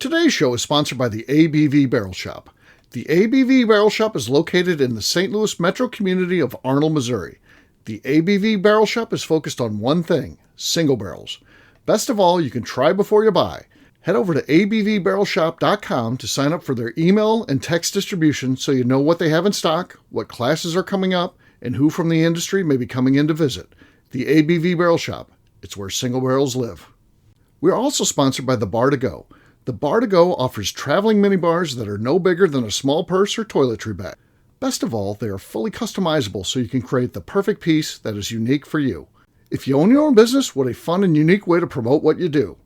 Today's show is sponsored by the ABV Barrel Shop. The ABV Barrel Shop is located in the St. Louis metro community of Arnold, Missouri. The ABV Barrel Shop is focused on one thing, single barrels. Best of all, you can try before you buy. Head over to abvbarrelshop.com to sign up for their email and text distribution so you know what they have in stock, what classes are coming up, and who from the industry may be coming in to visit. The ABV Barrel Shop. It's where single barrels live. We're also sponsored by the Bar to Go. The Bar to Go offers traveling minibars that are no bigger than a small purse or toiletry bag. Best of all, they are fully customizable so you can create the perfect piece that is unique for you. If you own your own business, what a fun and unique way to promote what you do.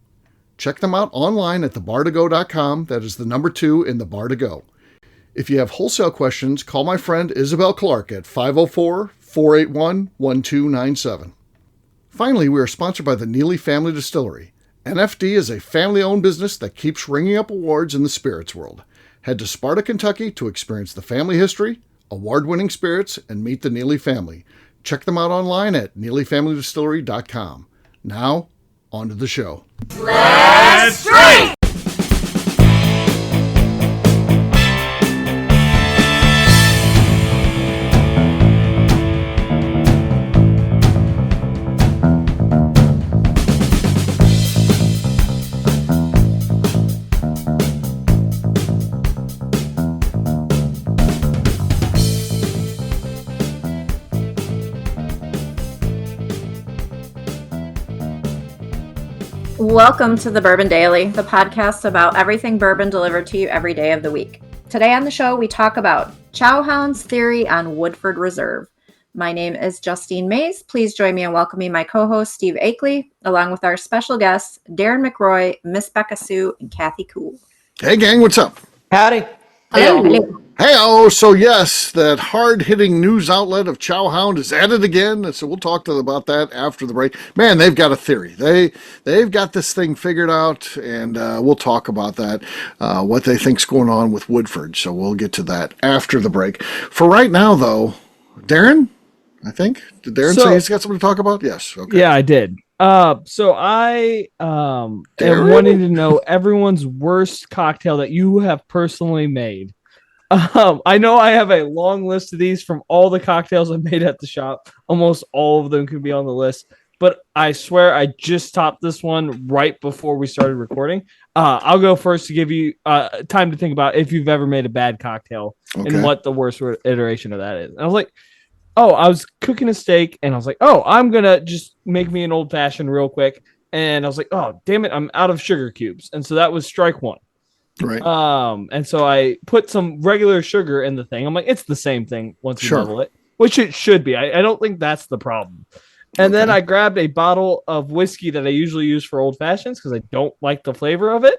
Check them out online at thebar2go.com. That is the number 2 in the Bar to Go. If you have wholesale questions, call my friend Isabel Clark at 504-481-1297. Finally, we are sponsored by the Neely Family Distillery. NFD is a family-owned business that keeps ringing up awards in the spirits world. Head to Sparta, Kentucky to experience the family history, award-winning spirits, and meet the Neely family. Check them out online at neelyfamilydistillery.com. Now, on to the show. Let's drink! Welcome to the Bourbon Daily, the podcast about everything bourbon delivered to you every day of the week. Today on the show, we talk about Chowhound's theory on Woodford Reserve. My name is Justine Mays. Please join me in welcoming my co-host, Steve Akeley, along with our special guests, Darren McRoy, Miss Becca Sue, and Kathy Cool. Hey, gang, what's up? Howdy. Hello. Hey-oh, so yes, that hard-hitting news outlet of Chowhound is at it again. So we'll talk about that after the break. Man, they've got a theory. They've got this thing figured out, and we'll talk about that, what they think's going on with Woodford. So we'll get to that after the break. For right now, though, Darren, I think? Did Darren say he's got something to talk about? Yes. Okay. Yeah, I did. So I am wanting to know everyone's worst cocktail that you have personally made. I know I have a long list of these from all the cocktails I made at the shop. Almost all of them could be on the list, but I swear I just topped this one right before we started recording. I'll go first to give you time to think about if you've ever made a bad cocktail and what the worst iteration of that is. And I was like, I was cooking a steak and I was like, I'm going to just make me an old fashioned real quick. And I was like, oh, damn it, I'm out of sugar cubes. And so that was strike one. Right. And so I put some regular sugar in the thing. I'm like, it's the same thing once you level it, which it should be. I don't think that's the problem. And then I grabbed a bottle of whiskey that I usually use for old fashions because I don't like the flavor of it.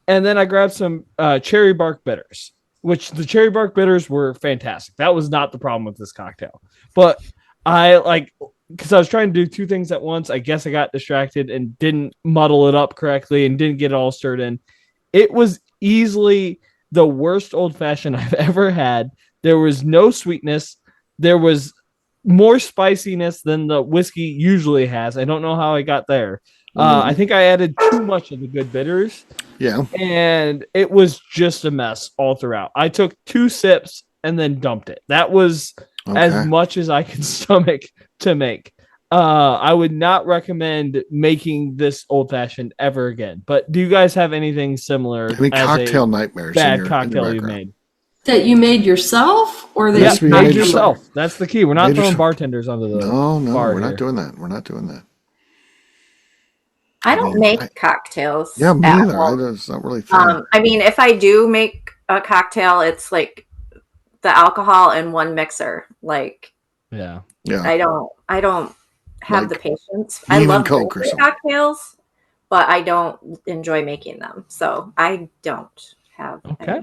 And then I grabbed some cherry bark bitters, which the cherry bark bitters were fantastic. That was not the problem with this cocktail. But because I was trying to do two things at once, I guess I got distracted and didn't muddle it up correctly and didn't get it all stirred in. It was easily the worst old-fashioned I've ever had. There was no sweetness. There was more spiciness than the whiskey usually has. I don't know how I got there. I think I added too much of the good bitters. Yeah. And it was just a mess all throughout. I took 2 sips and then dumped it. That was as much as I could stomach to make. I would not recommend making this old fashioned ever again. But do you guys have anything similar? Any cocktail nightmares? Bad cocktail you made that you made yourself, or that you made yourself? That's the key. We're not throwing bartenders under the no. Bar we're here. not doing that. We're not doing that. I don't make cocktails. Yeah, me neither. It's not really fun. I mean, if I do make a cocktail, it's like the alcohol in one mixer. Like, yeah. I don't have the patience. I Lean love and Coke or something. cocktails, but I don't enjoy making them. So I don't have. Okay.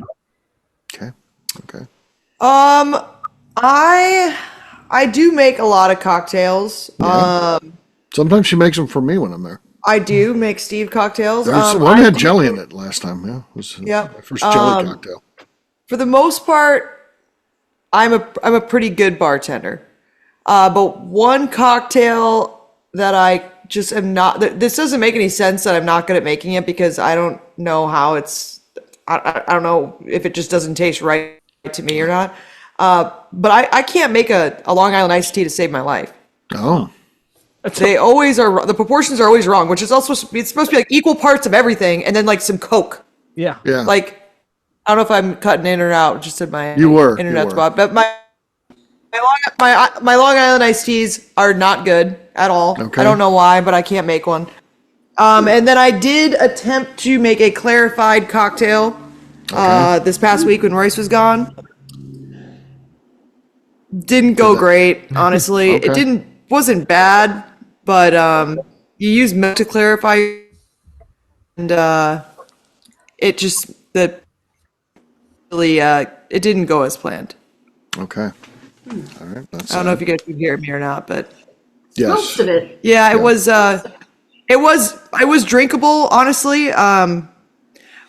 I do make a lot of cocktails. Yeah. Sometimes she makes them for me when I'm there. I do make Steve cocktails. One had jelly in it last time. Yeah, it was my first jelly cocktail. For the most part, I'm a pretty good bartender. But one cocktail that I just am not. This doesn't make any sense that I'm not good at making it because I don't know how it's. I don't know if it just doesn't taste right to me or not. But I can't make a Long Island iced tea to save my life. Oh. They always are. The proportions are always wrong, which is also it's supposed to be like equal parts of everything, and then like some Coke. Yeah. Yeah. Like I don't know if I'm cutting in or out just in my internet spot, but my Long Island iced teas are not good at all. Okay. I don't know why, but I can't make one. And then I did attempt to make a clarified cocktail this past week when Royce was gone. Didn't go great, honestly. Okay. It wasn't bad, but you use milk to clarify, and it just really it didn't go as planned. Okay. All right. That's, I don't know if you guys can hear me or not, but yes. Most of it. yeah, it was drinkable, honestly.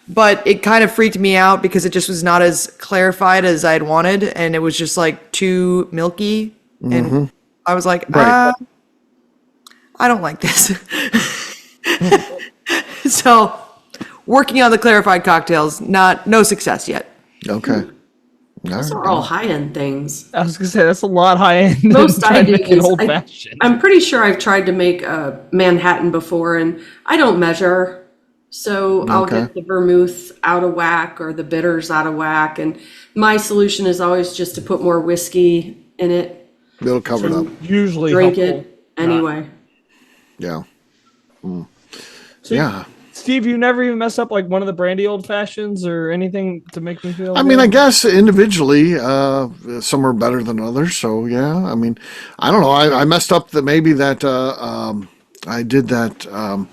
But it kind of freaked me out because it just was not as clarified as I'd wanted, and it was just like too milky, and I was like, Right. I don't like this. So, working on the clarified cocktails, no success yet. Okay. Those are all high-end things. I was gonna say that's a lot high end. Most I do is old fashioned. I'm pretty sure I've tried to make a Manhattan before, and I don't measure. So I'll Okay. get the vermouth out of whack or the bitters out of whack. And my solution is always just to put more whiskey in it. It'll cover it up. Usually Drink helpful. it anyway. Yeah. So, Yeah. Steve, you never even mess up like one of the brandy old fashions or anything to make me feel. I mean, good? I guess individually, some are better than others. So yeah, I mean, I don't know. I messed up I did that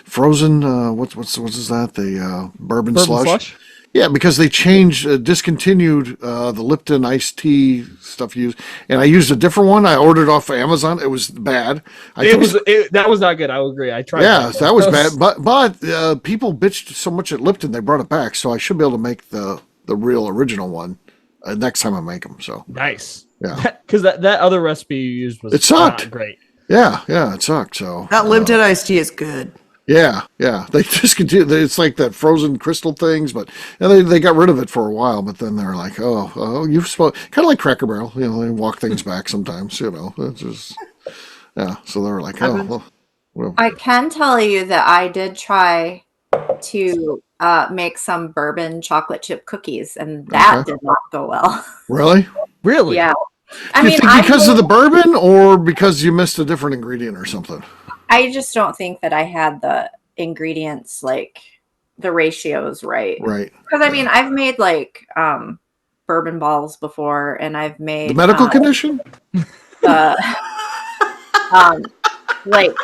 frozen. What's that? The bourbon slush. Yeah, because they discontinued the Lipton iced tea stuff used, and I used a different one. I ordered off of Amazon. It was bad. That was not good. I would agree. I tried. Yeah, that was bad. But people bitched so much at Lipton, they brought it back. So I should be able to make the real original one next time I make them. So nice. Yeah, because that other recipe you used was it sucked. Not great. Yeah, it sucked. So That limited iced tea is good. Yeah. They discontinued. It's like that frozen crystal things, but they got rid of it for a while. But then they're like, you've kind of like Cracker Barrel. You know, they walk things back sometimes. You know, it's just So they were like, well. I can tell you that I did try to make some bourbon chocolate chip cookies, and that did not go well. Really? Really? Yeah. Do you think because of the bourbon, or because you missed a different ingredient or something? I just don't think that I had the ingredients, like the ratios right. Right. Because I mean, I've made like bourbon balls before, and I've made the medical condition. Like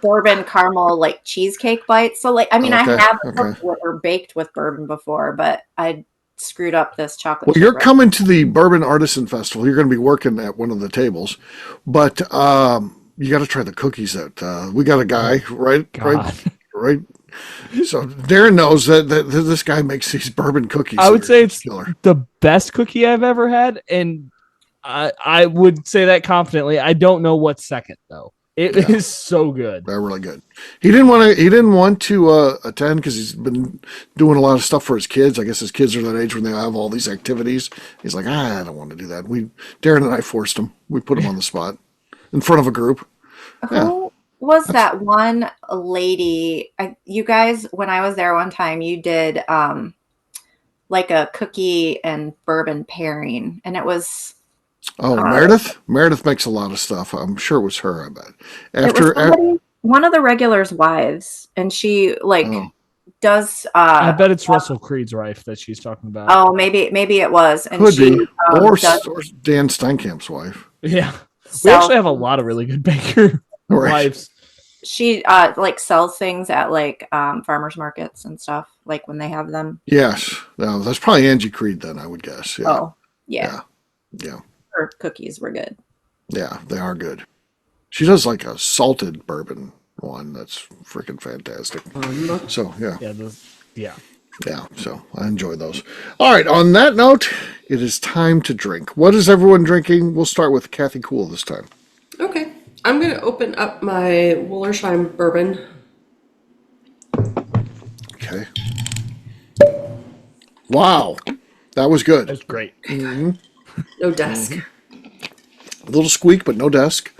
bourbon caramel like cheesecake bites. So like, I mean, I have cooked or baked with bourbon before, but I screwed up this chocolate. Well, you're coming to the Bourbon Artisan Festival. You're going to be working at one of the tables, but you got to try the cookies that we got a guy, right. So Darren knows that this guy makes these bourbon cookies. I would say it's killer. The best cookie I've ever had, and I would say that confidently. I don't know what's second though. It is so good. They're really good. He didn't want to attend because he's been doing a lot of stuff for his kids. I guess his kids are that age when they have all these activities. He's like, I don't want to do that. Darren and I forced him. We put him on the spot in front of a group. Who was that one lady? You guys, when I was there one time, you did like a cookie and bourbon pairing, and it was. Oh, Meredith? Meredith makes a lot of stuff. I'm sure it was her, I bet. One of the regulars' wives, and she does. I bet it's Russell Creed's wife that she's talking about. Oh, maybe it was. And could be. Or Dan Steinkamp's wife. Yeah. We actually have a lot of really good baker wives. She sells things at farmers markets and stuff, like when they have them. Yes. No, that's probably Angie Creed then, I would guess. Yeah. Oh, yeah. Yeah. Her cookies were good. Yeah, they are good. She does like a salted bourbon one that's freaking fantastic. So, yeah. Yeah, so I enjoy those. All right, on that note, it is time to drink. What is everyone drinking? We'll start with Kathy Cool this time. Okay. I'm going to open up my Wollersheim bourbon. Okay. Wow. That was good. That's great. No desk. A little squeak, but no desk.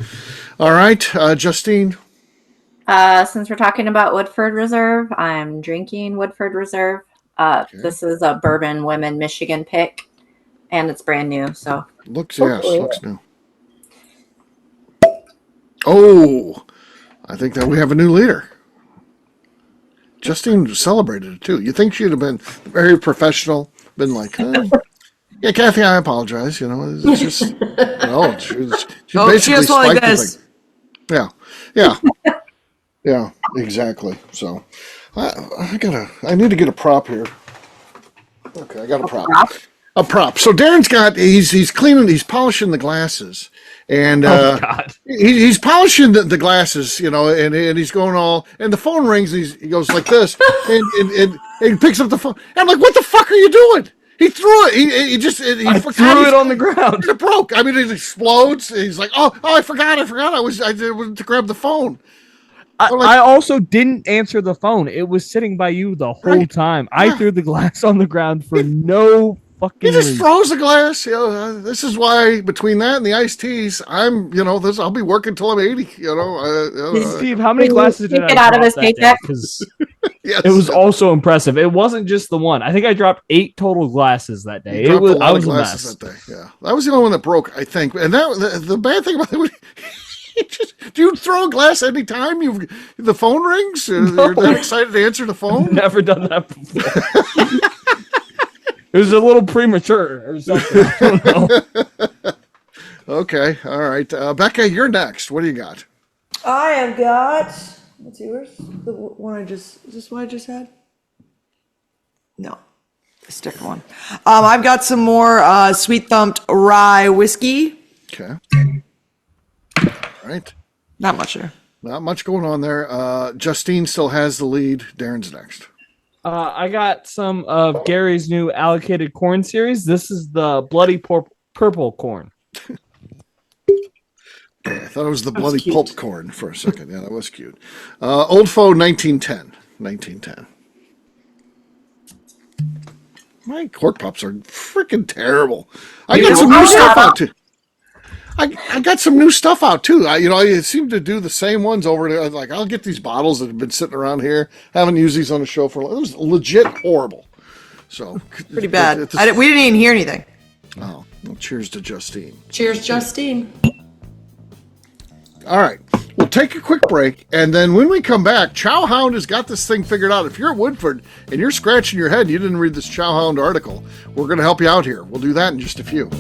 All right, Justine. Since we're talking about Woodford Reserve, I'm drinking Woodford Reserve. This is a bourbon women Michigan pick, and it's brand new. So Looks new. Oh, I think that we have a new leader. Justine celebrated it too. You think she'd have been very professional, been like, yeah, Kathy, I apologize. It's just, she basically just like spiked the this. thing. Yeah, exactly. So, I need to get a prop here. Okay, I got a prop. A prop. So Darren's he's cleaning, he's polishing the glasses, and God. he's polishing the glasses, and he's going and the phone rings, and he goes like this, and he picks up the phone. And I'm like, what the fuck are you doing? He threw it. He threw it on the ground. It broke. I mean, it explodes. He's like, oh, I forgot. I did to grab the phone. I also didn't answer the phone. It was sitting by you the whole time. I threw the glass on the ground for no fucking He just reason. throws the glass. This is why between that and the iced teas, I'll be working till I'm 80. Steve, how many glasses did I get out of drop his that day? paycheck? Because Yes. it was also impressive. It wasn't just the one. I think I dropped 8 total glasses that day. Dropped a lot I of was a glasses mess. that day. Yeah, that was the only one that broke, I think. And the bad thing about it. Do you throw a glass any time the phone rings? No. You're that excited to answer the phone? Never done that before. It was a little premature or something. I don't know. Okay, all right. Becca, you're next. What do you got? I have got. Let's see, where's the one I just? Is this what I just had? No, this different one. I've got some more sweet thumped rye whiskey. Okay. All right. Not much there. Not much going on there. Justine still has the lead. Darren's next. I got some of Gary's new allocated corn series. This is the bloody purple corn. I thought it was the bloody pulp corn for a second. Yeah, that was cute. Old Foe 1910. 1910. My cork pops are freaking terrible. I got some new stuff out too. I got some new stuff out too. I seem to do the same ones over there. Like, I'll get these bottles that have been sitting around here. Haven't used these on the show for a while. It was legit horrible. So Pretty bad. We didn't even hear anything. Oh, well, cheers to Justine. Cheers, Justine. All right, we'll take a quick break, and then when we come back, Chowhound has got this thing figured out. If you're at Woodford and you're scratching your head and you didn't read this Chowhound article, we're going to help you out here. We'll do that in just a few.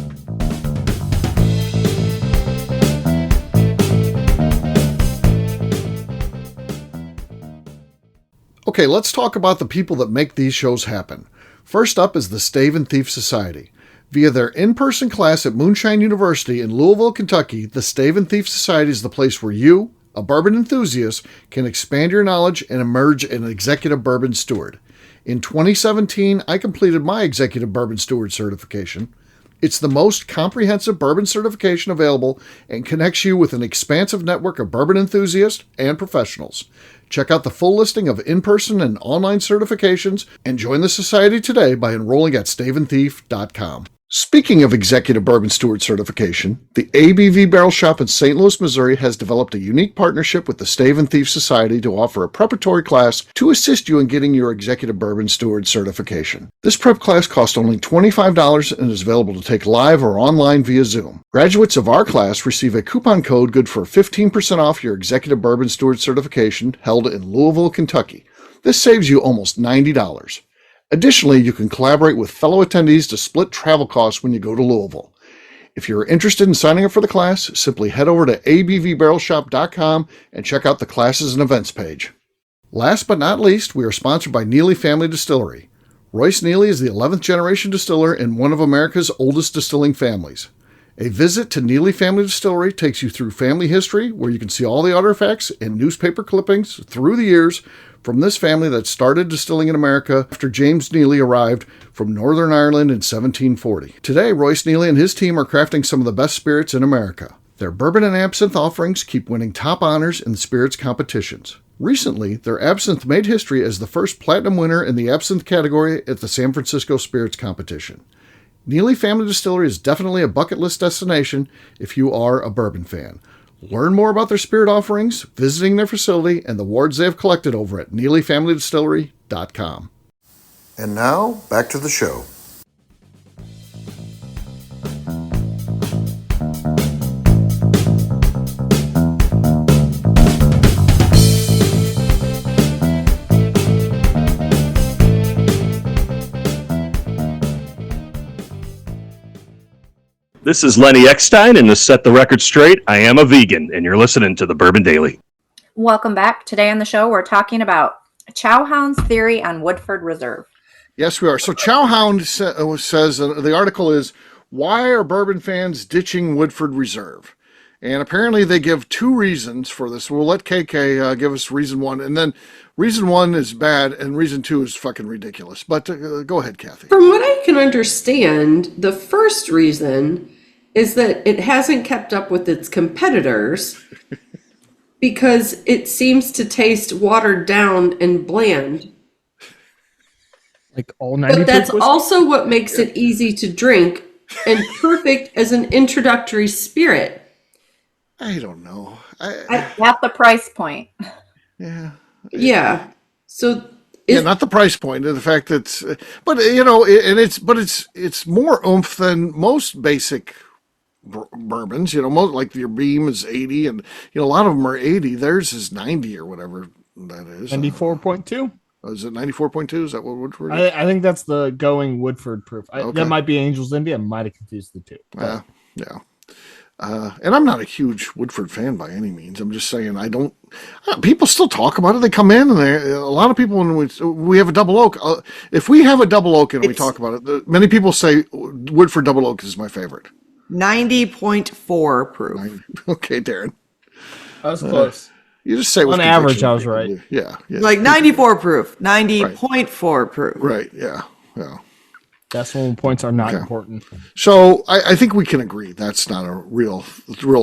Okay, let's talk about the people that make these shows happen. First up is the Stave and Thief Society. Via their in-person class at Moonshine University in Louisville, Kentucky, the Stave and Thief Society is the place where you, a bourbon enthusiast, can expand your knowledge and emerge an executive bourbon steward. In 2017, I completed my executive bourbon steward certification. It's the most comprehensive bourbon certification available and connects you with an expansive network of bourbon enthusiasts and professionals. Check out the full listing of in-person and online certifications and join the society today by enrolling at staveandthief.com. Speaking of executive bourbon steward certification, the ABV Barrel Shop in St. Louis, Missouri has developed a unique partnership with the Stave and Thief Society to offer a preparatory class to assist you in getting your executive bourbon steward certification. This prep class costs only $25 and is available to take live or online via Zoom. Graduates of our class receive a coupon code good for 15% off your executive bourbon steward certification held in Louisville, Kentucky. This saves you almost $90. Additionally, you can collaborate with fellow attendees to split travel costs when you go to Louisville. If you're interested in signing up for the class, simply head over to abvbarrelshop.com and check out the classes and events page. Last but not least, we are sponsored by Neely Family Distillery. Royce Neely is the 11th generation distiller in one of America's oldest distilling families. A visit to Neely Family Distillery takes you through family history, where you can see all the artifacts and newspaper clippings through the years from this family that started distilling in America after James Neely arrived from Northern Ireland in 1740. Today, Royce Neely and his team are crafting some of the best spirits in America. Their bourbon and absinthe offerings keep winning top honors in the spirits competitions. Recently, their absinthe made history as the first platinum winner in the absinthe category at the San Francisco Spirits Competition. Neely Family Distillery is definitely a bucket list destination if you are a bourbon fan. Learn more about their spirit offerings, visiting their facility, and the awards they have collected over at NeelyFamilyDistillery.com. And now, back to the show. This is Lenny Eckstein, and to set the record straight, I am a vegan, and you're listening to the Bourbon Daily. Welcome back. Today on the show, we're talking about Chowhound's theory on Woodford Reserve. Yes, we are. So Chowhound says, the article is, why are bourbon fans ditching Woodford Reserve? And apparently they give two reasons for this. We'll let KK give us reason one, and then reason one is bad, and reason two is fucking ridiculous. But go ahead, Kathy. From what I can understand, the first reason is that it hasn't kept up with its competitors because it seems to taste watered down and bland. Like all 90 But that's whiskey? also what makes it easy to drink and perfect as an introductory spirit. I don't know. At the price point. Yeah. Yeah. So Yeah, not the price point, the fact that, but you know, it's more oomph than most basic bourbons. You know, most like your Beam is 80, and you know a lot of them are 80. Theirs is 90 or whatever that is. 94.2. Is it 94.2? Is that what Woodford? I think that's the going Woodford proof. Okay. That might be Angel's Envy. I might have confused the two. Yeah. And I'm not a huge Woodford fan by any means. I'm just saying people still talk about it. They come in and a lot of people, when we have a double oak, if we have a double oak and we talk about it, many people say Woodford double oak is my favorite. 90.4 proof. Okay, Darren. That was close. You just say on average, I was right. Yeah. Like 94 proof, 90.4 proof. Right. Yeah. Decimal points are not important. So I think we can agree that's not a real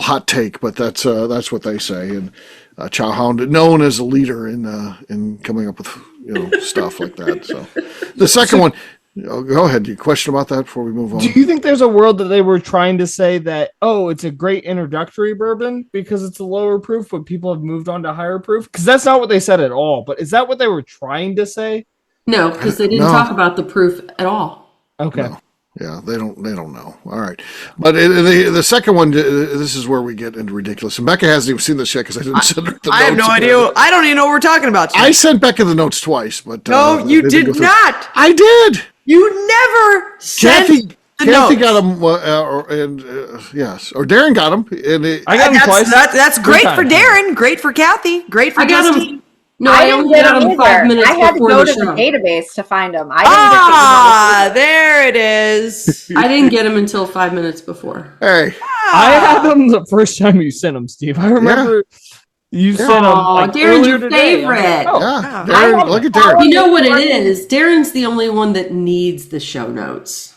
hot take, but that's what they say. And Chowhound, known as a leader in coming up with stuff like that. So the second one, go ahead. Do you question about that before we move on? Do you think there's a world that they were trying to say that it's a great introductory bourbon because it's a lower proof, but people have moved on to higher proof? Because that's not what they said at all. But is that what they were trying to say? no, because they didn't talk about the proof at all. Okay. No. Yeah, they don't know. All right, but the second one, this is where we get into ridiculous. And Becca hasn't even seen this yet because I didn't send her the notes. I have no idea. I don't even know what we're talking about today. I sent Becca the notes twice, but no, you did not. I did. You never sent the Kathy notes. got them, yes, or Darren got them. And I got them twice. That's great for Darren. Great for Kathy. Great for Justine. No, I only got them 5 minutes I had to before go the to show. the database to find them. There it is. I didn't get them until 5 minutes before. Hey, I had them the first time you sent them, Steve. I remember you sent them like Darren's earlier your today. favorite. yeah, Darren, look at Darren. You know what it is? Darren's the only one that needs the show notes.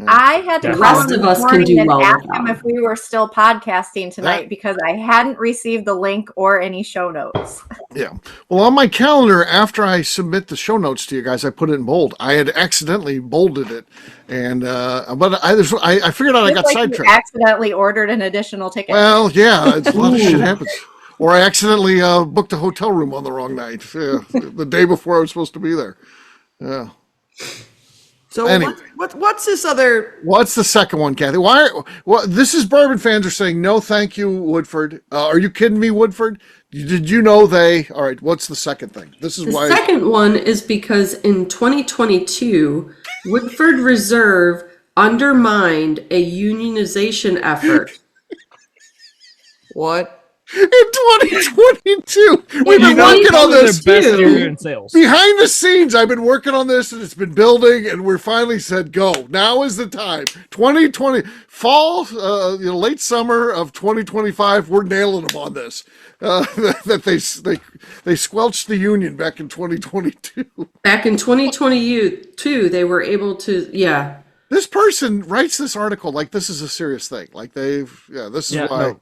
I had to The call rest him of this us can do morning and well ask without him them. if we were still podcasting tonight because I hadn't received the link or any show notes. Yeah. Well, on my calendar, after I submit the show notes to you guys, I put it in bold. I had accidentally bolded it, and but I figured out I got You sidetracked. accidentally ordered an additional ticket. Well, yeah, it's a lot of shit happens. Or I accidentally booked a hotel room on the wrong night, the day before I was supposed to be there. Yeah. So Anyway. what's this other? What's the second one, Kathy? This is bourbon fans are saying no, thank you, Woodford. Are you kidding me, Woodford? Did you know they? All right. What's the second thing? This is The why. second one is because in 2022, Woodford Reserve undermined a unionization effort. What? In 2022, we've been Yeah, working on their this. Best too. year in sales. Behind the scenes, I've been working on this, and it's been building, and we're finally said go. Now is the time. 2020 fall, late summer of 2025. We're nailing them on this. That they squelched the union back in 2022. Back in 2022, they were able to, This person writes this article like this is a serious thing. Like this is why. No.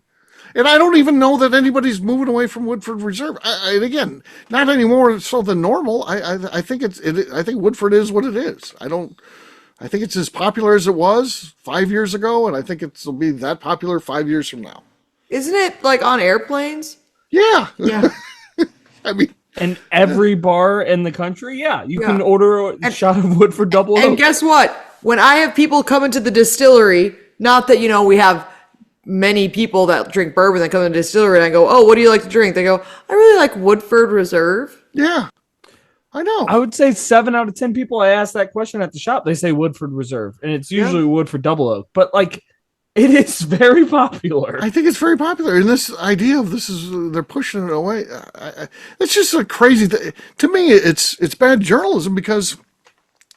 And I don't even know that anybody's moving away from Woodford Reserve. And again, not anymore so than normal. I think I think Woodford is what it is. I think it's as popular as it was 5 years ago, and I think it'll be that popular 5 years from now. Isn't it like on airplanes? Yeah. Yeah. I mean, And every bar in the country, you can order a shot of Woodford Double Oak. And guess what? When I have people come into the distillery, not that, we have many people that drink bourbon that come in the distillery and I go, oh, what do you like to drink? They go, I really like Woodford Reserve. yeah, I know. I would say 7 out of 10 people I ask that question at the shop, they say Woodford Reserve, and it's usually Woodford Double Oak. But like, it is very popular. I think it's very popular, and this idea of they're pushing it away. It's just a crazy thing. To me, it's bad journalism because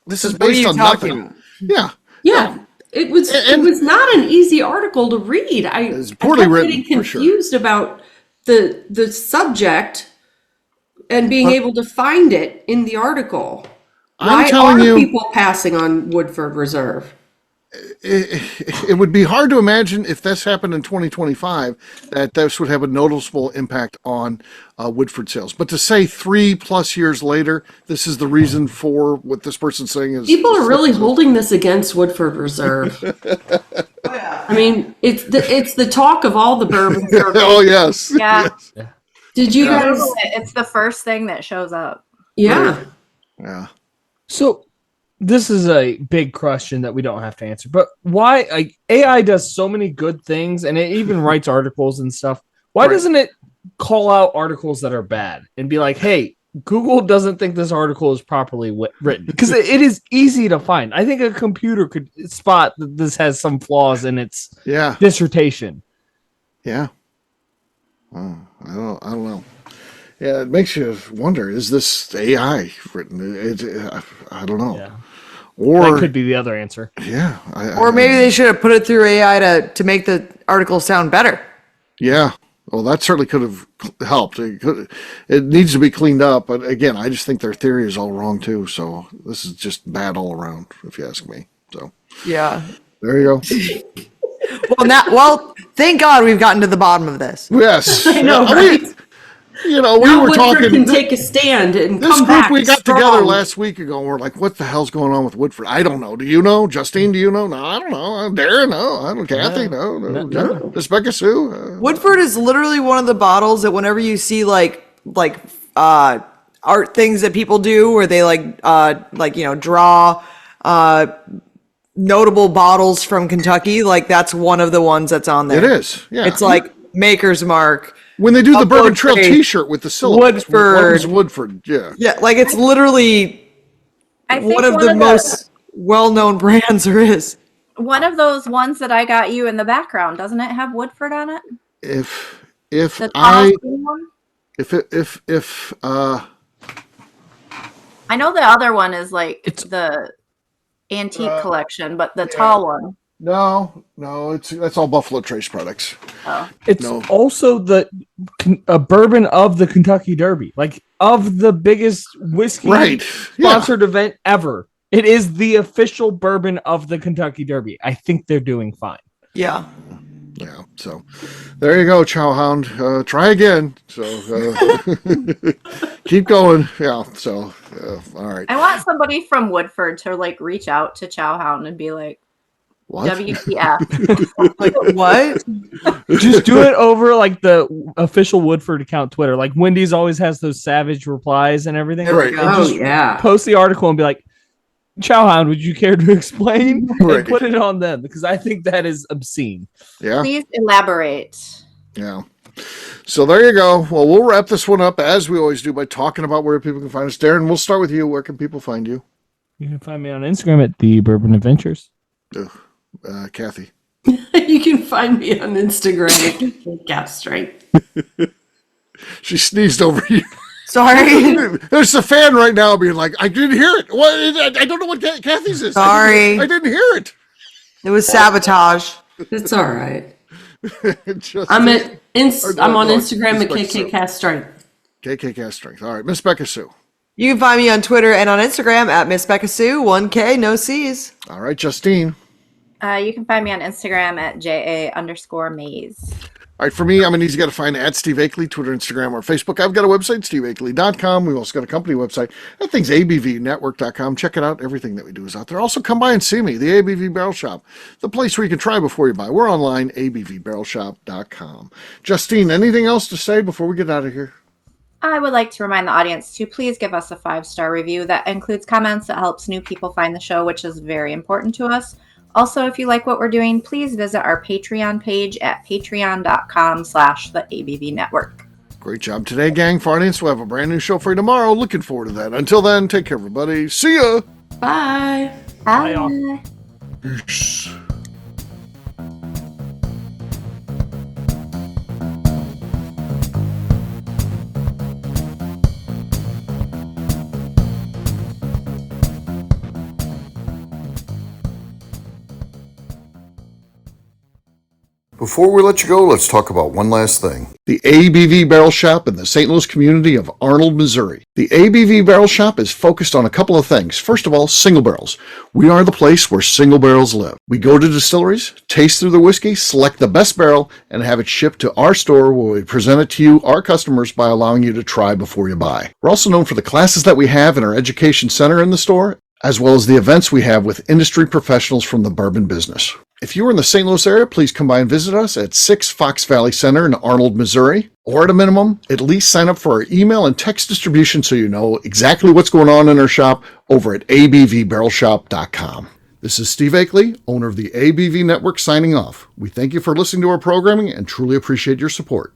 this is based on nothing. About? Yeah. Yeah. It was not an easy article to read. I It's poorly kept written, getting for sure. confused about the subject and being able to find it in the article. I'm Why telling are you- people passing on Woodford Reserve? It would be hard to imagine if this happened in 2025 that this would have a noticeable impact on Woodford sales. But to say 3+ years later, this is the reason for what this person's saying is People are really holding this against Woodford Reserve. I mean, it's the talk of all the bourbon surveys. Oh yes. Yeah. Yes. Did you guys? It's the first thing that shows up. Yeah. Yeah. So this is a big question that we don't have to answer, but why, like, AI does so many good things and it even writes articles and stuff. Why doesn't it call out articles that are bad and be like, hey, Google doesn't think this article is properly written? Because it is easy to find. I think a computer could spot that this has some flaws in its dissertation. Yeah. I don't know. Yeah, it makes you wonder, is this AI written? I don't know. Yeah. Or That could be the other answer. yeah. Or maybe they should have put it through AI to make the article sound better. Yeah. Well, that certainly could have helped. It needs to be cleaned up. But again, I just think their theory is all wrong too. So this is just bad all around, if you ask me. So Yeah. there you go. Well, thank God we've gotten to the bottom of this. Yes. I know, right? We Now were Woodford talking. can take a stand and This come group back we got strong. together last week ago, and we're like, what the hell's going on with Woodford? I don't know. Do you know? Justine, do you know? No, I don't know. Darren, no. I don't. Kathy, no. Miss Becca Sue. Woodford is literally one of the bottles that whenever you see like art things that people do where they draw notable bottles from Kentucky, like that's one of the ones that's on there. It is. Yeah. It's like Maker's Mark. when they do the Upload Bourbon Trail Trace, T-shirt with the syllables. Woodford. Woodford. Yeah. Yeah, like it's literally I think one of the most well-known brands there is. one of those ones that I got you in the background, doesn't it have Woodford on it? If The I tall green one? if I know the other one is like It's- the antique collection, but the tall one. no, that's all Buffalo Trace products. Oh. It's No. also a bourbon of the Kentucky Derby, like of the biggest whiskey Right. Yeah. sponsored event ever. It is the official bourbon of the Kentucky Derby. I think they're doing fine. Yeah. Yeah. So there you go, Chowhound. Try again. So keep going. Yeah. So all right. I want somebody from Woodford to like reach out to Chowhound and be like, What? WTF. Like what? Just do it over like the official Woodford account Twitter. Like Wendy's always has those savage replies and everything. There we Right. go. And Oh just yeah. post the article and be like, Chowhound, would you care to explain? Right. And put it on them because I think that is obscene. Yeah. Please elaborate. Yeah. So there you go. Well, we'll wrap this one up as we always do by talking about where people can find us. Darren, we'll start with you. Where can people find you? You can find me on Instagram at the Bourbon Adventures. Kathy. You can find me on Instagram at Gap Strength. She sneezed over you. Sorry. There's a fan right now being like, I didn't hear it. What? I don't know what Kathy's is. Sorry. I didn't hear it. It was sabotage. It's all right. Just I'm on no, Instagram at Miss Becca Sue. KK Cast Strength. KK Cast Strength. All right. Miss Becca Sue. You can find me on Twitter and on Instagram at Miss Becca Sue, 1K, no C's. All right, Justine. You can find me on Instagram at JA_Maze. All right, for me, I'm an easy guy to find at Steve Akeley, Twitter, Instagram, or Facebook. I've got a website, steveakeley.com. We've also got a company website. That thing's abvnetwork.com. Check it out. Everything that we do is out there. Also, come by and see me, the ABV Barrel Shop, the place where you can try before you buy. We're online, abvbarrelshop.com. Justine, anything else to say before we get out of here? I would like to remind the audience to please give us a 5-star review that includes comments that helps new people find the show, which is very important to us. Also, if you like what we're doing, please visit our Patreon page at patreon.com/theABVNetwork. Great job today, gang. For our audience, we'll have a brand new show for you tomorrow. Looking forward to that. Until then, take care, everybody. See ya. Bye. Bye. Peace. Before we let you go, let's talk about one last thing. The ABV Barrel Shop in the St. Louis community of Arnold, Missouri. The ABV Barrel Shop is focused on a couple of things. First of all, single barrels. We are the place where single barrels live. We go to distilleries, taste through the whiskey, select the best barrel, and have it shipped to our store where we present it to you, our customers, by allowing you to try before you buy. We're also known for the classes that we have in our education center in the store, as well as the events we have with industry professionals from the bourbon business. If you are in the St. Louis area, please come by and visit us at 6 Fox Valley Center in Arnold, Missouri. Or at a minimum, at least sign up for our email and text distribution so you know exactly what's going on in our shop over at abvbarrelshop.com. This is Steve Akeley, owner of the ABV Network, signing off. We thank you for listening to our programming and truly appreciate your support.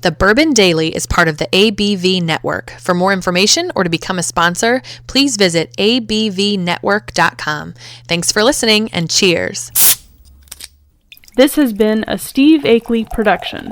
The Bourbon Daily is part of the ABV Network. For more information or to become a sponsor, please visit abvnetwork.com. Thanks for listening and cheers. This has been a Steve Akeley production.